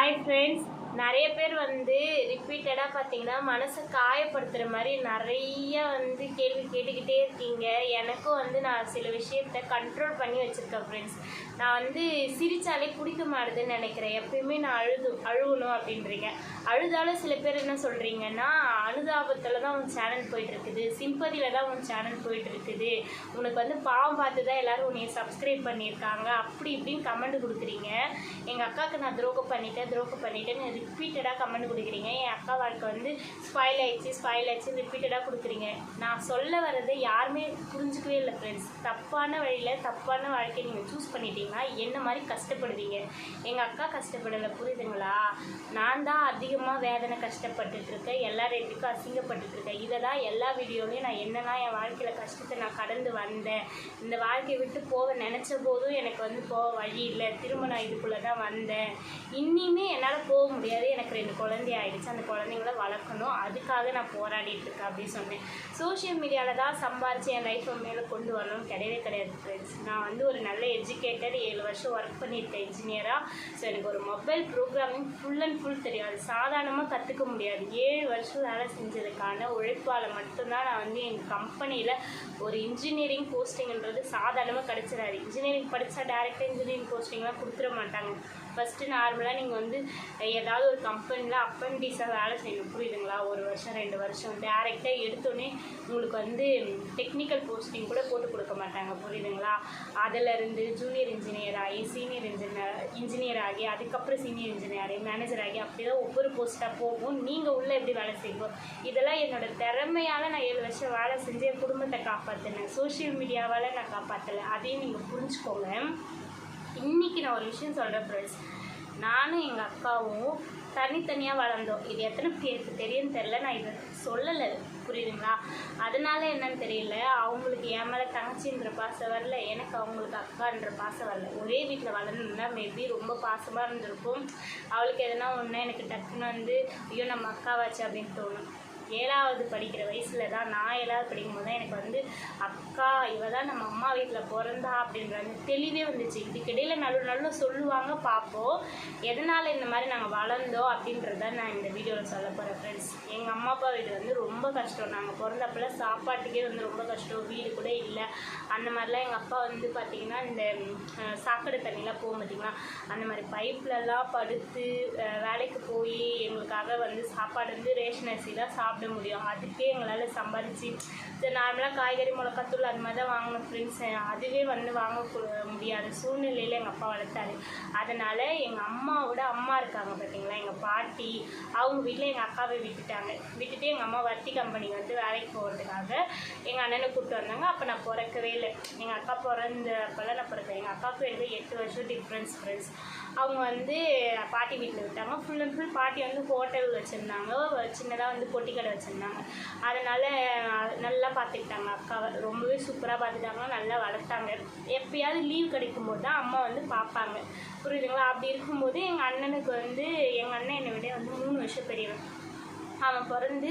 Hi friends, நிறைய பேர் ரிப்பீட்டடாக பார்த்தீங்கன்னா மனசை காயப்படுத்துகிற மாதிரி நிறைய கேள்வி கேட்டுக்கிட்டே இருக்கீங்க. எனக்கும் நான் சில விஷயத்தை கண்ட்ரோல் பண்ணி வச்சுருக்கேன் ஃப்ரெண்ட்ஸ். நான் சிரித்தாலே பிடிக்க மாட்டுதுன்னு நினைக்கிறேன். எப்பயுமே நான் அழுகணும் அப்படின்றீங்க. அழுதாலும் சில பேர் என்ன சொல்கிறீங்கன்னா, அனுதாபத்தில் தான் உன் சேனல் போயிட்டுருக்குது, சிம்பதியில் தான் உன் சேனல் போயிட்டுருக்குது, உனக்கு பாவம் பார்த்து தான் எல்லோரும் உன்னை சப்ஸ்கிரைப் பண்ணியிருக்காங்க, அப்படி இப்படின்னு கமெண்ட் கொடுக்குறீங்க. எங்கள் அக்காவுக்கு நான் துரோகம் பண்ணிட்டேன்னு ரிப்பீட்டடாக கமெண்ட் கொடுக்குறீங்க. என் அக்கா வாழ்க்கை ஸ்பாயில் ஆயிடுச்சு ரிப்பீட்டடாக கொடுக்குறீங்க. நான் சொல்ல வர்றதை யாருமே புரிஞ்சுக்கவே இல்லை ஃப்ரெண்ட்ஸ். தப்பான வழியில் தப்பான வாழ்க்கையை நீங்கள் சூஸ் பண்ணிட்டீங்கன்னா என்ன மாதிரி கஷ்டப்படுவீங்க. எங்கள் அக்கா கஷ்டப்படலை, புரியுதுங்களா? நான் தான் அதிகமாக வேதனை கஷ்டப்பட்டுட்ருக்கேன், எல்லாருக்கும் அசிங்கப்பட்டுட்ருக்கேன். இதை தான் எல்லா வீடியோலையும் நான் என்னென்னா என் வாழ்க்கையில் கஷ்டத்தை நான் கடந்து வந்தேன், இந்த வாழ்க்கையை விட்டு போக நினச்ச போதும் எனக்கு போக வழி இல்லை, திரும்ப நான் இதுக்குள்ளே தான் வந்தேன், இன்னிமே என்னால் போக முடியாது, எனக்கு 2 குழந்தை ஆகிடுச்சு, அந்த குழந்தைங்கள வளர்க்கணும், அதுக்காக நான் போராடிட்டுருக்கேன் அப்படின்னு சொன்னேன். சோஷியல் மீடியாவில் தான் சம்பாரித்து என் லைஃப்பை மேலே கொண்டு வரணும்னு கிடையாது ஃப்ரெண்ட்ஸ். நான் ஒரு நல்ல எஜுகேட்டர், 7 வருஷம் ஒர்க் பண்ணியிருக்கேன் இன்ஜினியராக. ஸோ எனக்கு ஒரு mobile programming full and full தெரியும். அது சாதாரணமாக கற்றுக்க முடியாது. 7 வருஷம் வேலை செஞ்சதுக்கான உழைப்பால் மட்டும்தான் நான் எங்கள் கம்பெனியில் ஒரு இன்ஜினியரிங் போஸ்டிங்கிறது சாதாரணமாக கிடச்சிடாது. இன்ஜினியரிங் படித்தா டேரெக்டாக இன்ஜினியரிங் போஸ்டிங்லாம் கொடுத்துட மாட்டாங்க. ஃபஸ்ட்டு நார்மலாக நீங்கள் ஏதாவது ஒரு கம்பெனியில் அப்பன்டிஸாக வேலை செய்யணும், புரியுதுங்களா? 1 வருஷம் 2 வருஷம் டேரெக்டாக எடுத்தோடனே உங்களுக்கு டெக்னிக்கல் போஸ்டிங் கூட போட்டு கொடுக்க மாட்டாங்க, புரியுதுங்களா? அதிலேருந்து ஜூனியர் இன்ஜினியர் ஆகி சீனியர் இன்ஜினியர் ஆகி அதுக்கப்புறம் சீனியர் இன்ஜினியர் ஆகி மேனேஜர் ஆகி அப்படி தான் ஒவ்வொரு போஸ்ட்டாக போகும். நீங்கள் உள்ளே எப்படி வேலை செய்வோம்? இதெல்லாம் என்னோடய திறமையால் நான் 7 வருஷம் வேலை செஞ்சு என் குடும்பத்தை காப்பாற்றினேன். சோஷியல் மீடியாவால் நான் காப்பாற்றலை, அதையும் நீங்கள் புரிஞ்சுக்கோங்க. இன்றைக்கி நான் ஒரு விஷயம் சொல்கிறேன் ஃப்ரெண்ட்ஸ். நானும் எங்கள் அக்காவும் தனித்தனியாக வளர்ந்தோம். இது எத்தனை பேருக்கு தெரியும்னு தெரில, நான் இதை சொல்லலை, புரியுதுங்களா? அதனால என்னன்னு தெரியல, அவங்களுக்கு என் மேலே தங்கச்சின்ற பாசம் வரல, எனக்கு அவங்களுக்கு அக்கான்ற பாசம் வரல. ஒரே வீட்டில் வளர்ந்துருந்தா மேபி ரொம்ப பாசமாக இருந்திருக்கும். அவளுக்கு எதனா ஒன்று எனக்கு டக்குன்னு ஐயோ நம்ம அக்காவாச்சு அப்படின்னு தோணும். 7வது படிக்கிற வயசில் தான், நான் 7வது படிக்கும்போது தான் எனக்கு அக்கா இவ தான் நம்ம அம்மா வீட்டில் பிறந்தா அப்படின்றாங்க தெளிவே வந்துச்சு. இதுக்கிடையில் நல்ல சொல்லுவாங்க, பார்ப்போம் எதனால் இந்த மாதிரி நாங்கள் வளர்ந்தோம் அப்படின்றத நான் இந்த வீடியோவில் சொல்ல போகிறேன் ஃப்ரெண்ட்ஸ். எங்கள் அம்மா அப்பா வீடு ரொம்ப கஷ்டம். நாங்கள் பிறந்தப்பெல்லாம் சாப்பாட்டுக்கே ரொம்ப கஷ்டம், வீடு கூட இல்லை. அந்த மாதிரிலாம் எங்கள் அப்பா பார்த்திங்கன்னா இந்த சாக்கடை தண்ணிலாம் போகும் பார்த்திங்களா, அந்த மாதிரி பைப்லலாம் படுத்து வேலைக்கு போய் எங்களுக்காக சாப்பாடு ரேஷன் அரிசி தான் சாப்பிட முடியும். அதுக்கே எங்களால் சம்பாதிச்சு நார்மலாக காய்கறி மிளகாத்தூள் அது மாதிரி தான் வாங்கணும் ஃப்ரெண்ட்ஸ். அதுவே வாங்க முடியாத சூழ்நிலையில் எங்கள் அப்பா வளர்த்தாரு. அதனால் எங்கள் அம்மாவோட அம்மா இருக்காங்க பார்த்தீங்களா, எங்கள் பாட்டி, அவங்க வீட்டில் எங்கள் அக்காவை விட்டுட்டு எங்கள் அம்மா வர்த்தி கம்பெனிக்கு வேலைக்கு போகிறதுக்காக எங்கள் அண்ணனை கூப்பிட்டு வந்தாங்க. அப்போ நான் பிறக்கவே இல்லை. எங்கள் அக்கா பிறந்தப்பெல்லாம் நான் பிறக்கேன். எங்கள் அக்காவுக்கு எனக்கு 8 வருஷம் டிஃப்ரென்ஸ் ஃப்ரெண்ட்ஸ். அவங்க பாட்டி வீட்டில் விட்டாங்க. ஃபுல் அண்ட் ஃபுல் பாட்டி ஹோட்டல் வச்சுருந்தாங்க, சின்னதாக பொட்டி கடை வச்சுருந்தாங்க. அதனால் நல்லா பார்த்துக்கிட்டாங்க அக்காவை, ரொம்பவே சூப்பராக பார்த்துட்டாங்க, நல்லா வளர்த்தாங்க. எப்பயாவது லீவ் கிடைக்கும்போது தான் அம்மா பார்ப்பாங்க, புரியுதுங்களா? அப்படி இருக்கும்போது எங்கள் அண்ணனுக்கு எங்கள் அண்ணன் என்னை விட 3 வருஷம் பெரியவன். அவன் பிறந்து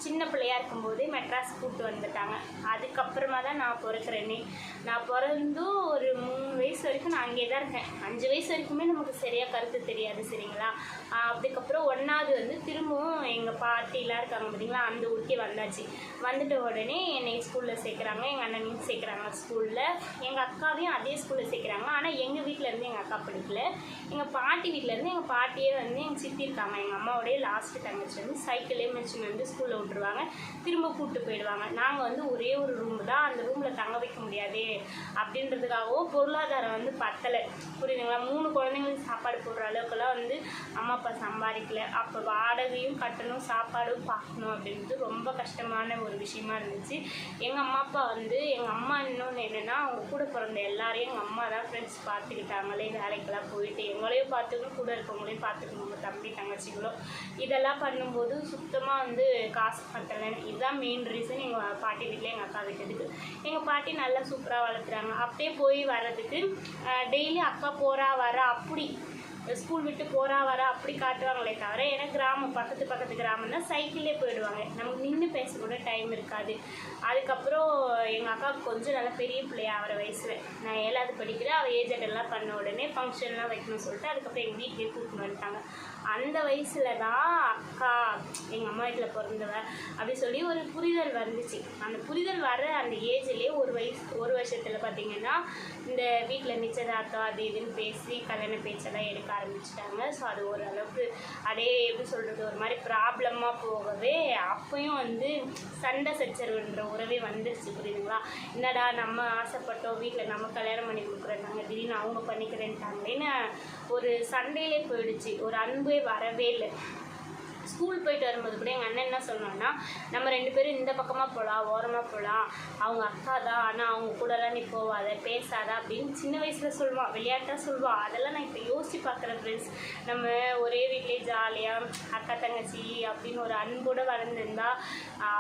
சின்ன பிள்ளையாக இருக்கும்போதே மெட்ராஸ் கூப்பிட்டு வந்துட்டாங்க. அதுக்கப்புறமா தான் நான் பிறக்கிறேனே. நான் பிறந்தும் ஒரு 3 வயசு வரைக்கும் நான் அங்கே தான் இருக்கேன். 5 வயசு வரைக்குமே நமக்கு சரியாக கருத்து தெரியாது, சரிங்களா? அதுக்கப்புறம் 1வது திரும்பவும் எங்கள் பாட்டிலாம் இருக்காங்க பார்த்தீங்களா, அந்த ஊருக்கே வந்தாச்சு. வந்துட்ட உடனே என்னை ஸ்கூலில் சேர்க்குறாங்க, எங்கள் அண்ணனையும் சேர்க்குறாங்க ஸ்கூலில், எங்கள் அக்காவையும் அதே ஸ்கூலில் சேர்க்குறாங்க. ஆனால் எங்கள் வீட்டிலேருந்து எங்கள் அக்கா படிக்கல. எங்கள் பாட்டி வீட்டிலேருந்து எங்கள் பாட்டியே எங்கள் சித்தி இருக்காங்க, எங்கள் அம்மாவோடைய லாஸ்ட்டு தங்கச்சி சைக்கிளே மென்ஷன் ஸ்கூலில் விட்டுருவாங்க, திரும்ப கூப்பிட்டு போயிடுவாங்க. நாங்கள் ஒரே ஒரு ரூம் தான், அந்த ரூமில் தங்க வைக்க முடியாது அப்படின்றதுக்காகவும் பொருளாதாரம் பத்தலை, புரியுதுங்களா? 3 குழந்தைங்களுக்கு சாப்பாடு போடுற அளவுக்குலாம் அம்மா அப்பா சம்பாதிக்கல. அப்போ வாடகையும் கட்டணும், சாப்பாடும் பார்க்கணும் அப்படின்ட்டு ரொம்ப கஷ்டமான ஒரு விஷயமா இருந்துச்சு. எங்கள் அம்மா அப்பா எங்கள் அம்மா இன்னொன்று என்னென்னா, அவங்க கூட பிறந்த எல்லாரையும் எங்கள் அம்மா தான் ஃப்ரெண்ட்ஸ் பார்த்துக்கிட்டாங்களே, வேலைக்கெல்லாம் போயிட்டு எங்களையும் பார்த்துக்கணும், கூட இருக்கவங்களையும் பார்த்துக்கணும், தம்பி தங்கச்சிகளோ. இதெல்லாம் பண்ணும்போது சுத்தமாக காசு பத்தலை. இதுதான் மெயின் ரீசன் எங்கள் பாட்டி வீட்டில் எங்கள் அக்கா விட்டதுக்கு. எங்கள் பாட்டி நல்லா சூப்பராக வளர்த்துறாங்க. அப்படியே போய் வர்றதுக்கு டெய்லி அக்கா போகிறா வர அப்படி ஸ்கூல் விட்டு போகிறா வரா அப்படி காட்டுவாங்களே தவிர, ஏன்னா கிராமம் பக்கத்து கிராமம்னா சைக்கிளே போயிடுவாங்க, நமக்கு நின்று பேச கூட டைம் இருக்காது. அதுக்கப்புறம் எங்கள் அக்கா கொஞ்சம் நல்லா பெரிய பிள்ளையா ஆகிற வயசில், நான் 7வது படிக்கிறேன், அவள் ஏஜ் அட்டெல்லாம் பண்ண உடனே ஃபங்க்ஷன்லாம் வைக்கணும்னு சொல்லிட்டு அதுக்கப்புறம் எங்கள் வீட்டிலே கூப்பிட்டு வந்துட்டாங்க. அந்த வயசில் தான் அக்கா எங்கள் அம்மா வீட்டில் பிறந்தவ அப்படி சொல்லி ஒரு புரிதல் வந்துச்சு. அந்த புரிதல் வர அந்த ஏஜ்லேயே ஒரு வருஷத்தில் பார்த்திங்கன்னா இந்த வீட்டில் நிச்சயதார்த்தம் அது இதுன்னு பேசி கல்யாண பேச்செல்லாம் எடுக்க ஆரம்பிச்சிட்டாங்க. ஸோ அது ஓரளவுக்கு அதே எப்படி சொல்கிறது, ஒரு மாதிரி ப்ராப்ளமாக போகவே அப்பையும் வந்து சண்டை சச்சரவுன்ற உறவே வந்துருச்சு. புரியுதுங்களா? என்னடா நம்ம ஆசைப்பட்டோம், வீட்டில் நம்ம கல்யாணம் பண்ணி கொடுக்குறேன்னாங்க, திடீர்னு அவங்க பண்ணிக்கிறேன்ட்டாங்களேன்னு ஒரு சண்டையிலே போயிடுச்சு, ஒரு அன்பே வரவே இல்லை. ஸ்கூல் போயிட்டு வரும்போது கூட எங்கள் அண்ணன் என்ன சொன்னான்னா, நம்ம 2 பேரும் இந்த பக்கமாக போகலாம், ஓரமாக போகலாம், அவங்க அக்கா தான், ஆனால் அவங்க கூடலாம் நீ போவாத பேசாத அப்படின்னு சின்ன வயசில் சொல்லுவான், விளையாட்டாக சொல்லுவான். அதெல்லாம் நான் இப்போ யோசிச்சு பார்க்குறேன் ஃப்ரெண்ட்ஸ். நம்ம ஒரே வீட்டிலே ஜாலியாக அக்கா தங்கச்சி அப்படின்னு ஒரு அன்போடு வளர்ந்துருந்தா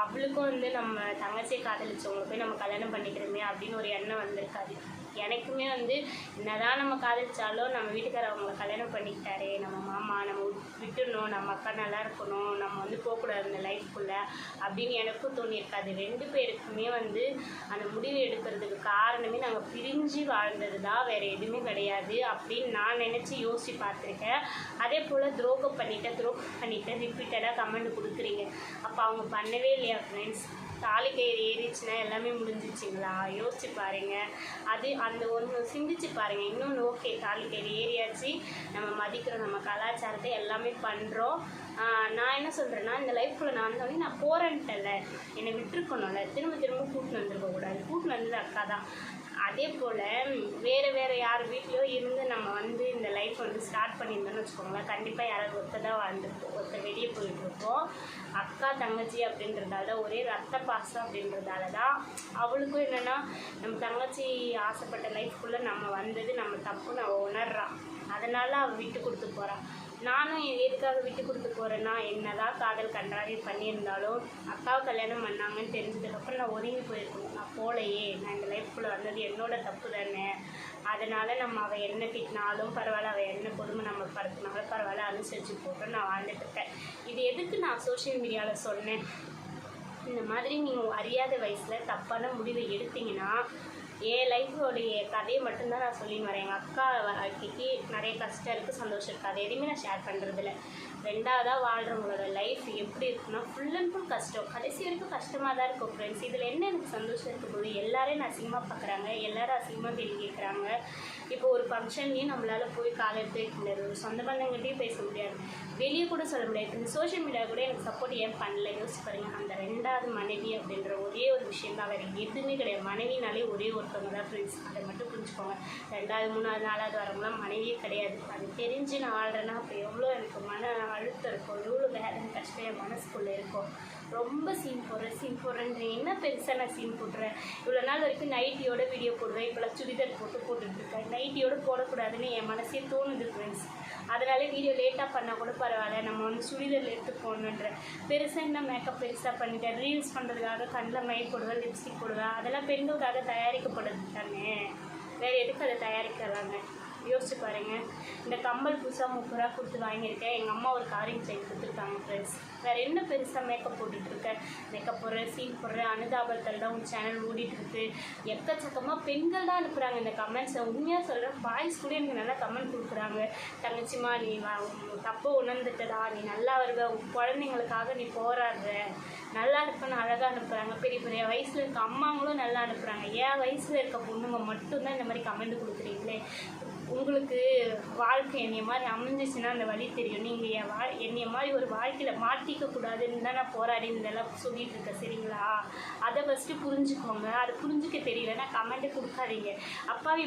அவளுக்கும் வந்து நம்ம தங்கச்சியை காதலிச்சவங்களை போய் நம்ம கல்யாணம் பண்ணிக்கிறோமே அப்படின்னு ஒரு எண்ணம் வந்திருக்காது. எனக்குமே வந்து என்னதான் நம்ம காதலிச்சாலும் நம்ம வீட்டுக்கார அவங்கள கல்யாணம் பண்ணிக்கிட்டாரே, நம்ம மாமா நம்ம விட்டுடணும், நம்ம அக்கா நல்லா இருக்கணும், நம்ம வந்து போகக்கூடாது இந்த லைஃப்குள்ளே அப்படின்னு எனக்கும் தோணியிருக்காது. 2 பேருக்குமே வந்து அந்த முடிவு எடுக்கிறதுக்கு காரணமே நாங்கள் பிரிஞ்சு வாழ்ந்தது தான், வேறு எதுவுமே கிடையாது அப்படின்னு நான் நினச்சி யோசித்து பார்த்துருக்கேன். அதே போல் துரோகம் பண்ணிவிட்டு ரிப்பீட்டடாக கமெண்ட் கொடுக்குறீங்க. அப்போ அவங்க பண்ணவே இல்லையா ஃப்ரெண்ட்ஸ்? தாலி கயிறு ஏறிச்சுன்னா எல்லாமே முடிஞ்சிச்சிங்களா? யோசிச்சு பாருங்கள். அது அந்த ஒன்று சிந்திச்சு பாருங்கள். இன்னொன்று ஓகே, தாலி கயிறு ஏறியாச்சு, நம்ம மதிக்கிறோம், நம்ம கலாச்சாரத்தை எல்லாமே பண்ணுறோம். நான் என்ன சொல்கிறேன்னா, இந்த லைஃப்குள்ளே நான் வந்தோடனே நான் போகிறேன்ட்டல, என்னை விட்டுருக்கணும்ல, திரும்ப கூட்டின்னு வந்துருக்கக்கூடாது. கூட்டின்னு வந்தது அக்கா தான். அதே போல் வேறு யார் வீட்லையோ இருந்து நம்ம வந்து இந்த லைஃப் வந்து ஸ்டார்ட் பண்ணியிருந்தோன்னு வச்சுக்கோங்களேன், கண்டிப்பாக யாராவது ஒருத்தர் தான் வாழ்ந்துருப்போம், ஒருத்தர் வெளியே போயிட்டுருப்போம். அக்கா தங்கச்சி அப்படின்றதால, ஒரே ரத்த பாசம் அப்படின்றதால தான் அவளுக்கும் என்னென்னா நம்ம தங்கச்சி ஆசைப்பட்ட லைஃப்குள்ளே நம்ம வந்தது நம்ம தப்புன்னு அவள் உணர்றான். அதனால் அவள் விட்டு கொடுத்து போகிறான். நானும் எதுக்காக விட்டு கொடுத்து போகிறேன்னா, என்னதான் காதல் கன்றாவி பண்ணியிருந்தாலும் அக்காவை கல்யாணம் பண்ணாங்கன்னு தெரிஞ்சதுக்கப்புறம் நான் ஒதுங்கி போயிருக்கணும். நான் போகலையே, நான் இந்த லைஃப்குள்ளே வந்தது என்னோட தப்பு தானே. அதனால் நம்ம அவள் என்ன திட்டினாலும் பரவாயில்ல, அவள் என்ன கொடுமை நம்ம படுத்தினாலும் பரவாயில்ல, அனுசரித்து போட்டு நான் வாழ்ந்துட்டுருக்கேன். இது எதுக்கு நான் சோஷியல் மீடியாவில் சொன்னேன், இந்த மாதிரி நீங்கள் அறியாத வயசில் தப்பான முடிவை எடுத்தீங்கன்னா, என் லைஃபோடைய கதையை மட்டும்தான் நான் சொல்லின்னு வரேன். எங்கள் அக்கா வாழ்க்கைக்கு நிறைய கஷ்டம் இருக்குது, சந்தோஷம் இருக்குது, அதை எதுவுமே நான் ஷேர் பண்ணுறதில்ல. 2ஆவதாக வாழ்கிறவங்களோட லைஃப் எப்படி இருக்குன்னா, ஃபுல் அண்ட் ஃபுல் கஷ்டம், கடைசி வரைக்கும் கஷ்டமாக தான் இருக்கும் ஃப்ரெண்ட்ஸ். இதில் என்ன எனக்கு சந்தோஷம் இருக்கும்போது எல்லாரையும் அசிங்கமாக பார்க்குறாங்க, எல்லோரும் அசிங்கமாக கேள்வி கேட்குறாங்க. இப்போ ஒரு ஃபங்க்ஷன்லேயும் நம்மளால் போய் காலை எடுத்து வைக்க முடியாது, ஒரு சொந்த பந்தங்கள்கிட்டையும் பேச முடியாது, வெளியே கூட சொல்ல முடியாது. இந்த சோஷியல் மீடியா கூட எனக்கு சப்போர்ட் ஏன் பண்ணல யோசிச்சு பாருங்கள். அந்த 2வது மனைவி அப்படின்ற ஒரே ஒரு விஷயம் தான், வேறு எதுவுமே கிடையாது. மனைவினாலே ஒரே ஒருத்தவங்க தான் ஃப்ரெண்ட்ஸ், அதை மட்டும் புரிஞ்சுக்கோங்க. 2வது 3வது 4வது வரவங்களாம் மனைவியே கிடையாது. அது தெரிஞ்சு நான் வாழ்கிறேன்னா அப்போ எவ்வளோ எனக்கு மன அழுத்தம் இருக்கும், எவ்வளோ வேதனை கஷ்டம் என் மனசுக்குள்ளே இருக்கும். ரொம்ப சீன் போடுறேன் என்ன பெருசாக நான் சீன் போடுறேன். இவ்வளோ நாள் வரைக்கும் நைட்டியோட வீடியோ போடுவேன், இப்போலாம் சுடிதார் போட்டுட்ருக்கேன். நைட்டியோடு போடக்கூடாதுன்னு என் மனசே தோணுது ஃப்ரெண்ட்ஸ். அதனால வீடியோ லேட்டாக பண்ணால் கூட பரவாயில்ல, நம்ம வந்து சுடிதார் எடுத்து போடணுன்ற பெருசாக என்ன மேக்கப் பெருசாக பண்ணிட்டேன். ரீல்ஸ் பண்ணுறதுக்காக கண்ணில் மை போடுவேன், லிப்ஸ்டிக் போடுவேன், அதெல்லாம் பெண்களுக்காக தயாரிக்கப்படுது தானே, வேறு எதுக்கு அதை தயாரிக்கிறாங்க யோசிச்சு பாருங்கள். இந்த கம்மல் புதுசாக 30 ரூபா கொடுத்து வாங்கியிருக்கேன். எங்கள் அம்மா ஒரு காரிங் செயின் கொடுத்துருக்காங்க ஃப்ரெண்ட்ஸ். வேறு என்ன பெருசாக மேக்கப் போட்டுட்ருக்கேன், மேக்கப் போடுறேன், சீன் போடுறேன், அனுதாபத்தில் தான் உங்கள் சேனல் ஓடிட்டுருக்கு. எக்கச்சக்கமாக பெண்கள் தான் அனுப்புகிறாங்க இந்த கமெண்ட்ஸை. உண்மையாக சொல்கிறேன், பாய்ஸ் கூட எனக்கு நல்லா கமெண்ட் கொடுக்குறாங்க. தங்கச்சிம்மா நீ தப்பு உணர்ந்துட்டடா, நீ நல்லா வருவ, குழந்தைங்களுக்காக நீ போராடுற, நல்லா இருப்பேன்னு அழகாக அனுப்புகிறாங்க. பெரிய வயசில் இருக்க அம்மாங்களும் நல்லா அனுப்புகிறாங்க. என் வயசில் இருக்க பொண்ணுங்க மட்டும்தான் இந்த மாதிரி கமெண்ட் கொடுக்குறீங்களே. உங்களுக்கு வாழ்க்கை என்னைய மாதிரி அமைஞ்சிச்சுன்னா அந்த வழி தெரியும். நீங்கள் என்னைய மாதிரி ஒரு வாழ்க்கையில் மாட்டிக்கக்கூடாதுன்னு தான் நான் போராடி இதெல்லாம் சொல்லிகிட்டு இருக்கேன், சரிங்களா? அதை ஃபஸ்ட்டு புரிஞ்சுக்கோங்க. அது புரிஞ்சுக்க தெரியலன்னா கமெண்ட்டே கொடுக்காதீங்க. அப்பாவி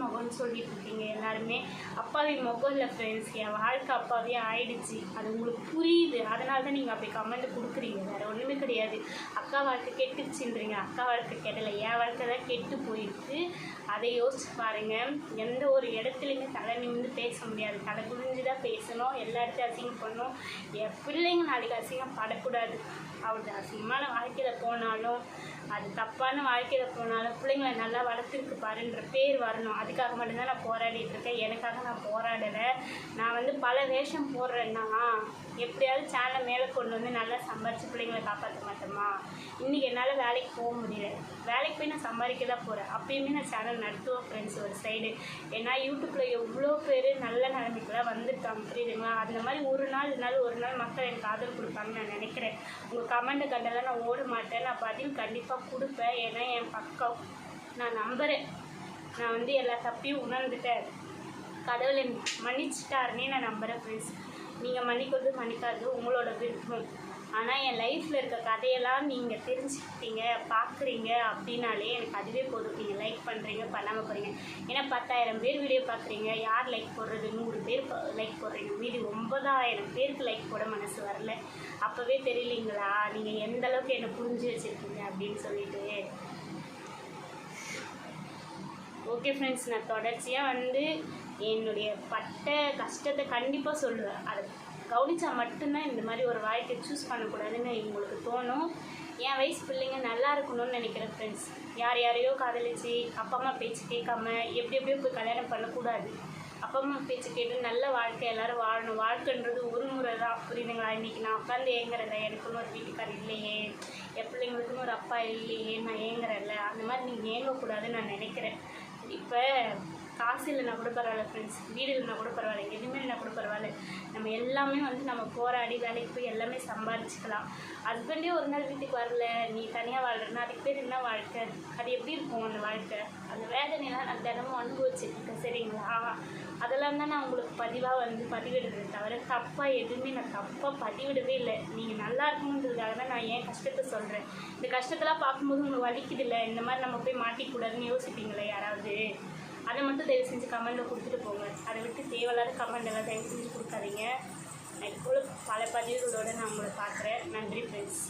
முகம்னு சொல்லிட்டு இருக்கீங்க எல்லாருமே. அப்பாவி முகம் இல்லை ஃப்ரெண்ட்ஸ், என் வாழ்க்கை அப்பாவே ஆயிடுச்சு. அது உங்களுக்கு புரியுது, அதனால தான் நீங்கள் அப்படி கமெண்ட் கொடுக்குறீங்க, வேறு ஒன்றுமே கிடையாது. அக்கா வாழ்க்கை கெட்டுச்சுன்றீங்க, அக்கா வாழ்க்கை கெடலை, என் வாழ்க்கை தான் கெட்டு போயிருக்கு. அதை யோசிச்சு பாருங்கள். எந்த ஒரு ஒரு இடத்துலையுமே தலை நிமிர்ந்து பேச முடியாது. தலை குனிஞ்சு தான் பேசணும். எல்லா இடத்தையும் அசிங்கம் பண்ணணும். என் பிள்ளைங்க நாளைக்கு அசிங்கம் படக்கூடாது. அவளுக்கு அசிங்கமான வாழ்க்கையில் போனாலும், அது தப்பான வாழ்க்கையில் போனாலும் பிள்ளைங்களை நல்லா வளர்த்துருக்கு பாருன்ற பேர் வரணும். அதுக்காக மட்டும்தான் நான் போராடிட்டு இருக்கேன். எனக்காக நான் போராடலை. நான் வந்து பல வேஷம் போடுறேன்னா எப்படியாவது சேனலை மேலே கொண்டு வந்து நல்லா சம்பாரித்து பிள்ளைங்களை காப்பாற்ற மாட்டோமா? இன்றைக்கி என்னால் வேலைக்கு போக முடியல. வேலைக்கு போய் நான் சம்பாதிக்க தான் போகிறேன். அப்பயுமே நான் சேனல் நடத்துவேன் ஃப்ரெண்ட்ஸ் ஒரு சைடு. ஏன்னா யூடியூப்பில் எவ்வளோ பேர் நல்ல நிலைமைக்குலாம் வந்துருக்காங்க, புரியுதுங்களா? அந்த மாதிரி ஒரு நாள் மக்கள் எனக்கு ஆதரவு கொடுப்பாங்கன்னு நான் நினைக்கிறேன். உங்கள் கமெண்ட்டை கண்டெல்லாம் நான் ஓட மாட்டேன். நான் பதில் கண்டிப்பாக கொடுப்பேன். ஏன்னா என் பக்கம் நான் நம்புகிறேன். நான் வந்து எல்லா தப்பையும் உணர்ந்துட்டேன். கடவுளை மன்னிச்சிட்டாருன்னே நான் நம்புகிறேன் ஃப்ரெண்ட்ஸ். நீங்கள் மன்னிக்கிறது மன்னிக்காது உங்களோட விருப்பம். ஆனால் என் லைஃப்பில் இருக்க கதையெல்லாம் நீங்கள் தெரிஞ்சுக்கிட்டீங்க, பார்க்குறீங்க அப்படின்னாலே எனக்கு அதுவே போதும். நீங்கள் லைக் பண்ணுறீங்க, பண்ணாமல் போகிறீங்க. ஏன்னா 10,000 பேர் வீடியோ பார்க்குறீங்க. யார் லைக் போடுறது? 100 பேர் லைக் போடுறீங்க. மீதி 9,000 பேருக்கு லைக் போட மனசு வரல. அப்போவே தெரியலீங்களா நீங்கள் எந்த அளவுக்கு என்னை புரிஞ்சு வச்சுருக்கீங்க அப்படின்னு சொல்லிட்டு. ஓகே ஃப்ரெண்ட்ஸ், நான் தொடர்ச்சியாக வந்து என்னுடைய பட்ட கஷ்டத்தை கண்டிப்பாக சொல்லுவேன். அதை கவனித்தா மட்டும்தான் இந்த மாதிரி ஒரு வாழ்க்கையை சூஸ் பண்ணக்கூடாதுன்னு உங்களுக்கு தோணும். என் வயசு பிள்ளைங்க நல்லா இருக்கணும்னு நினைக்கிறேன் ஃப்ரெண்ட்ஸ். யாரையோ காதலிச்சு அப்பா அம்மா பேச்சு கேட்காம எப்படியோ போய் கல்யாணம் பண்ணக்கூடாது. அப்பா அம்மா பேச்சு கேட்டு நல்ல வாழ்க்கை எல்லோரும் வாழணும். வாழ்க்கைன்றது ஒரு முறை தான், புரியுதுங்களா? இன்றைக்கி நான் உட்காந்து ஏங்குறேன், எனக்குன்னு ஒரு வீட்டுக்காரர் இல்லையே, என் பிள்ளைங்களுக்குன்னு ஒரு அப்பா இல்லையே, நான் ஏங்குறேன்ல. அந்த மாதிரி நீங்கள் ஏங்கக்கூடாதுன்னு நான் நினைக்கிறேன். இப்போ காசு இல்லைனா கூட பரவாயில்ல ஃப்ரெண்ட்ஸ், வீடு இல்லைனா கூட பரவாயில்ல, எதுவுமே இல்லைனா கூட பரவாயில்ல. நம்ம எல்லாமே வந்து நம்ம போராடி வேலைக்கு போய் எல்லாமே சம்பாதிச்சுக்கலாம். ஹஸ்பண்டே ஒரு நாள் வீட்டுக்கு வரல, நீ தனியாக வாழ்கிறன்னா அதுக்கு பேர் என்ன வாழ்க்கை? அது எப்படி இருக்கும் அந்த வாழ்க்கை? அந்த வேதனையெல்லாம் நான் தினமும் அனுபவிச்சுருக்கேன், சரிங்களா? அதெல்லாம் தான் நான் உங்களுக்கு பதிவாக வந்து பதிவிடுறதை தவிர தப்பாக எதுவுமே நான் தப்பாக பதிவிடவே இல்லை. நீங்கள் நல்லா இருக்கணுன்றதுக்காக தான் நான் ஏன் கஷ்டத்தை சொல்கிறேன். இந்த கஷ்டத்தெல்லாம் பார்க்கும்போது உங்களுக்கு வலிக்குது இல்லை? இந்த மாதிரி நம்ம போய் மாட்டிக்கூடாதுன்னு யோசிப்பீங்களே யாராவது? அதை மட்டும் தயவு செஞ்சு கமெண்ட்டில் கொடுத்துட்டு போங்க. அதை விட்டு தேவையில்லாத கமெண்ட் எல்லாம் தயவு செஞ்சு கொடுக்காதீங்க. இது போல் பல பதிவுகளோடு நான் உங்களை பார்க்குறேன். நன்றி ஃப்ரெண்ட்ஸ்.